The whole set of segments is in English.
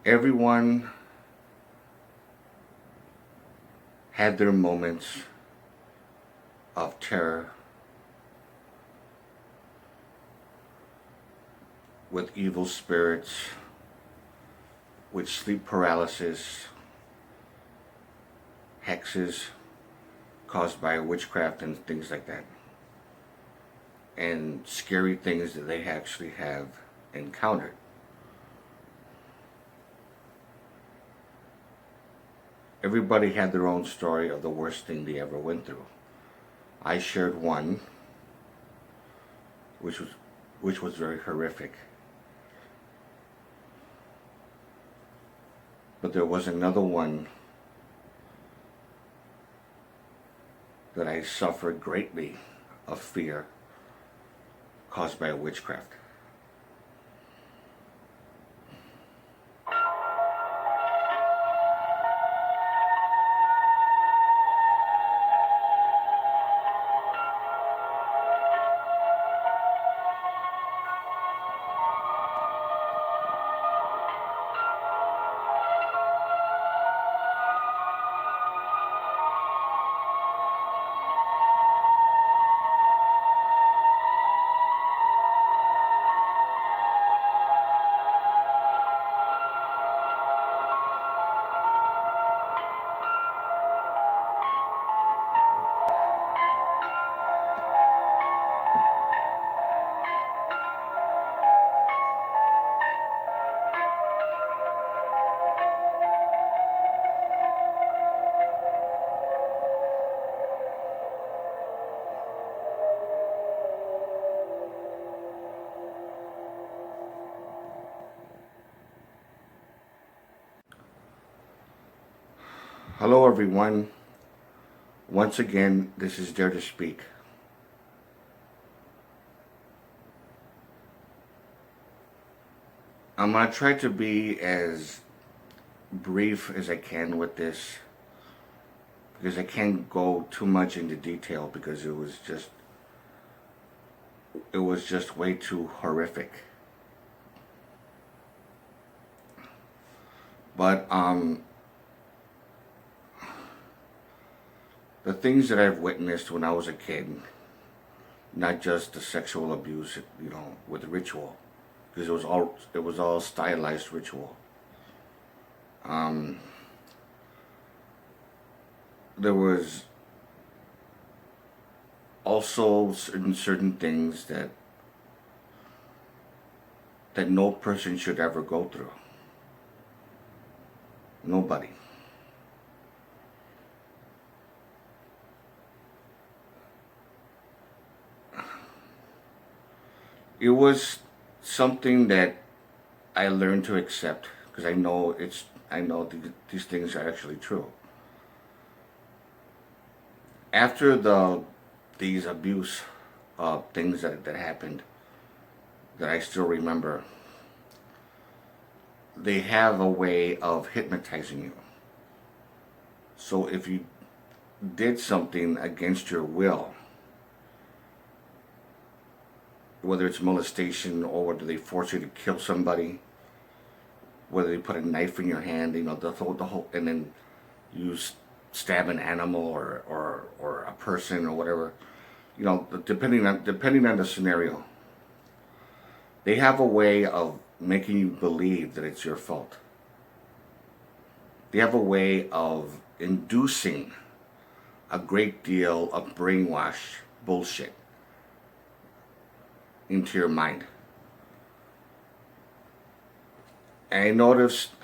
Everyone had their moments of terror with evil spirits, with sleep paralysis, hexes caused by witchcraft and things like that, and scary things that they actually have encountered. Everybody had their own story of the worst thing they ever went through. I shared one, which was very horrific. But there was another one that I suffered greatly of fear caused by witchcraft. Hello everyone. Once again, this is Dare to Speak. I'm going to try to be as brief as I can with this, because I can't go too much into detail because it was just way too horrific. But the things that I've witnessed when I was a kid, not just the sexual abuse, with ritual, because it was all stylized ritual. There was also certain things that no person should ever go through. Nobody. It was something that I learned to accept because I know these things are actually true. After these abuse things that happened, that I still remember, they have a way of hypnotizing you. So if you did something against your will, whether it's molestation or whether they force you to kill somebody, whether they put a knife in your hand, the whole, and then you stab an animal or a person or whatever, depending on the scenario, they have a way of making you believe that it's your fault. They have a way of inducing a great deal of brainwash bullshit into your mind. And I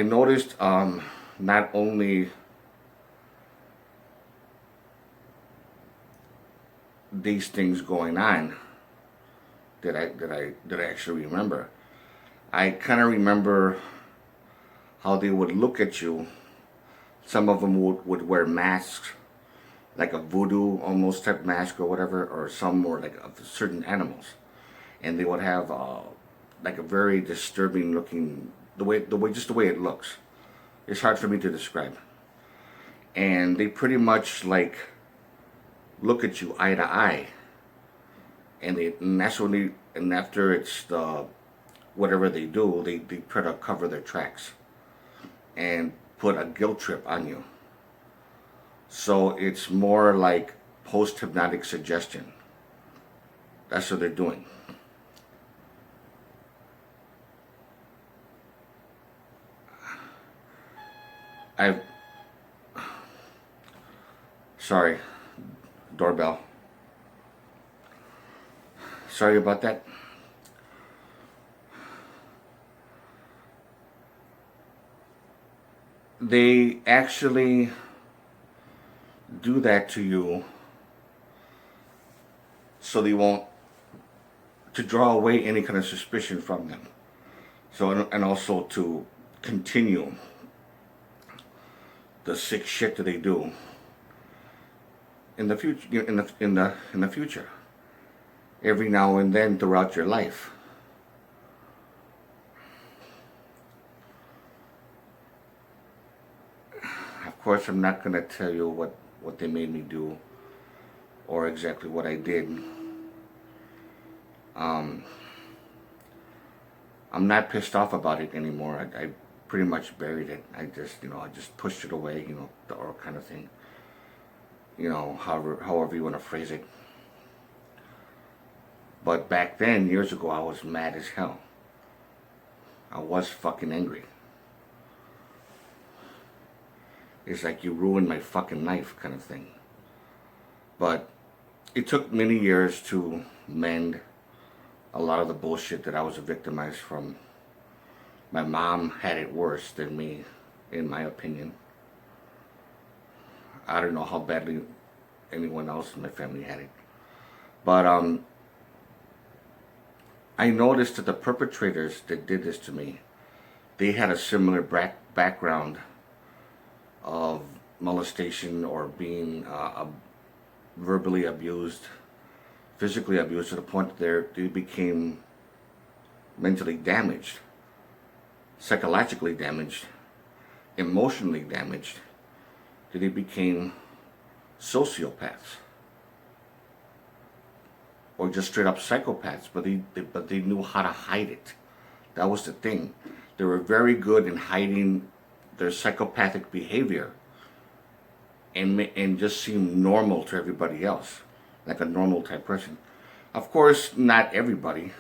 noticed not only these things going on that I actually remember. I kind of remember how they would look at you. Some of them would wear masks, like a voodoo almost type mask or whatever, or some were like of certain animals, and they would have like a very disturbing looking the way it looks. It's hard for me to describe. And they pretty much like look at you eye to eye, and that's when and after it's the whatever they do, they try to cover their tracks. and put a guilt trip on you. So it's more like post-hypnotic suggestion. That's what they're doing. I've... Sorry. Doorbell. Sorry about that. They actually do that to you so they won't, to draw away any kind of suspicion from them. So, and also to continue the sick shit that they do in the future, in the future, every now and then throughout your life. Of course, I'm not gonna tell you what they made me do or exactly what I did. I'm not pissed off about it anymore. I pretty much buried it. I just pushed it away, or kind of thing. However you want to phrase it. But back then, years ago, I was mad as hell. I was fucking angry. It's like you ruined my fucking life kind of thing. But it took many years to mend a lot of the bullshit that I was victimized from. My mom had it worse than me, in my opinion. I don't know how badly anyone else in my family had it. But I noticed that the perpetrators that did this to me, they had a similar background of molestation or being verbally abused, physically abused, to the point that they became mentally damaged, psychologically damaged, emotionally damaged, that they became sociopaths or just straight up psychopaths, but they knew how to hide it. That was the thing. They were very good in hiding their psychopathic behavior and just seem normal to everybody else, like a normal type person. Of course, not everybody.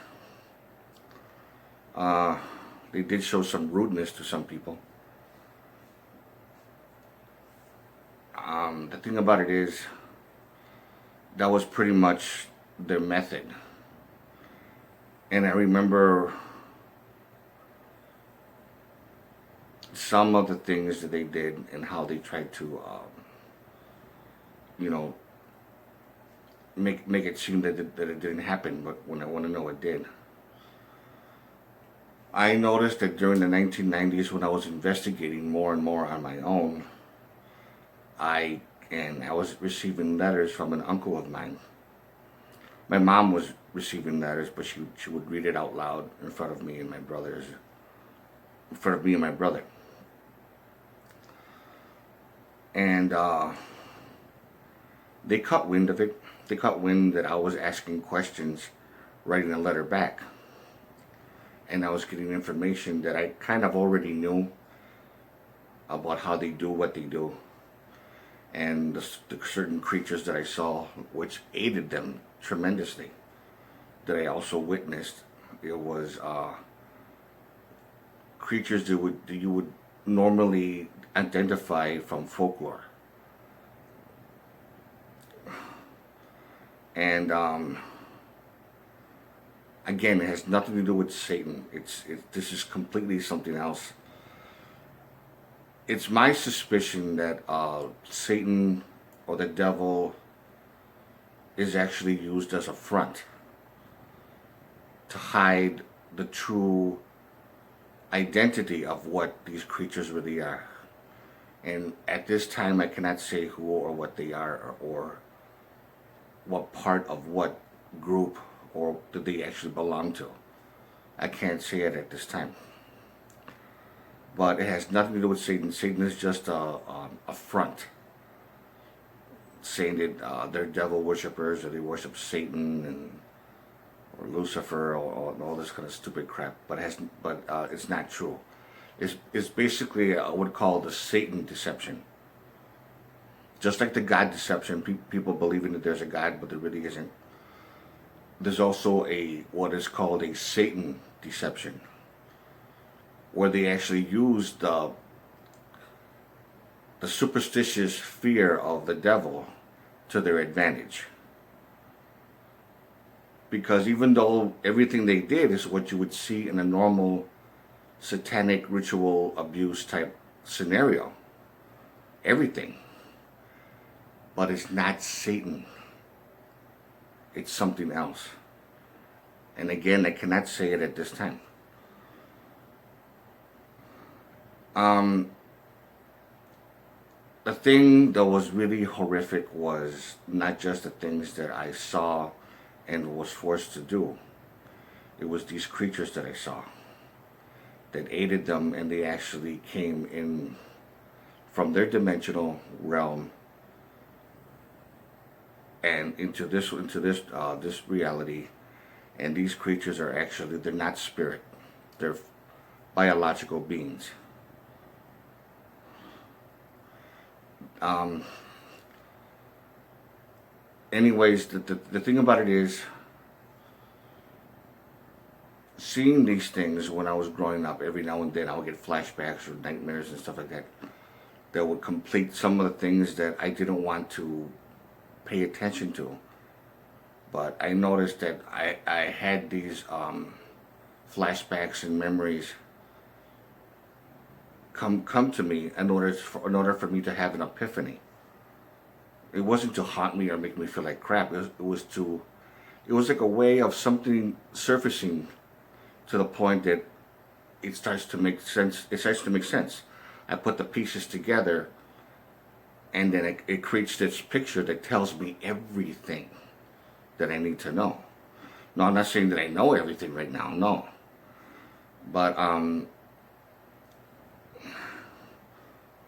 They did show some rudeness to some people. The thing about it is, that was pretty much their method. And I remember some of the things that they did and how they tried to, make it seem that it didn't happen, but when I want to know it did. I noticed that during the 1990s, when I was investigating more and more on my own, I was receiving letters from an uncle of mine. My mom was receiving letters, but she would read it out loud in front of me and my brothers, in front of me and my brother. And they caught wind of it. They caught wind that I was asking questions, writing a letter back. And I was getting information that I kind of already knew about how they do what they do. And the certain creatures that I saw, which aided them tremendously, that I also witnessed. It was creatures that you would normally identify from folklore. And again, it has nothing to do with Satan. This is completely something else. It's my suspicion that Satan or the devil is actually used as a front to hide the true identity of what these creatures really are. And at this time, I cannot say who or what they are, or what part of what group or do they actually belong to. I can't say it at this time. But it has nothing to do with Satan. Satan is just a front, saying that they're devil worshippers, or they worship Satan or Lucifer, or all this kind of stupid crap. But it's not true. is basically I would call the Satan deception. Just like the God deception, people believing that there's a God, but there really isn't. There's also a what is called a Satan deception, where they actually use the superstitious fear of the devil to their advantage. Because even though everything they did is what you would see in a normal satanic ritual abuse type scenario, everything, but it's not Satan. It's something else. And again, I cannot say it at this time. The thing that was really horrific was not just the things that I saw and was forced to do. It was these creatures that I saw that aided them, and they actually came in from their dimensional realm and into this this reality. And these creatures are actually, they're not spirit, they're biological beings. Anyways, the thing about it is, seeing these things when I was growing up, every now and then I would get flashbacks or nightmares and stuff like that, that would complete some of the things that I didn't want to pay attention to. But I noticed that I had these flashbacks and memories come to me in order for me to have an epiphany. It wasn't to haunt me or make me feel like crap. It was like a way of something surfacing to the point that it starts to make sense. It starts to make sense. I put the pieces together, and then it creates this picture that tells me everything that I need to know. No, I'm not saying that I know everything right now, no. But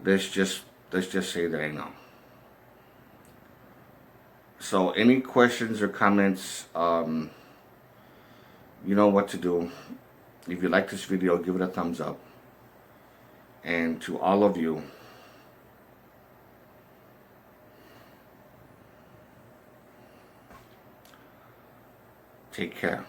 let's just say that I know. So any questions or comments, you know what to do. If you like this video, give it a thumbs up. And to all of you, take care.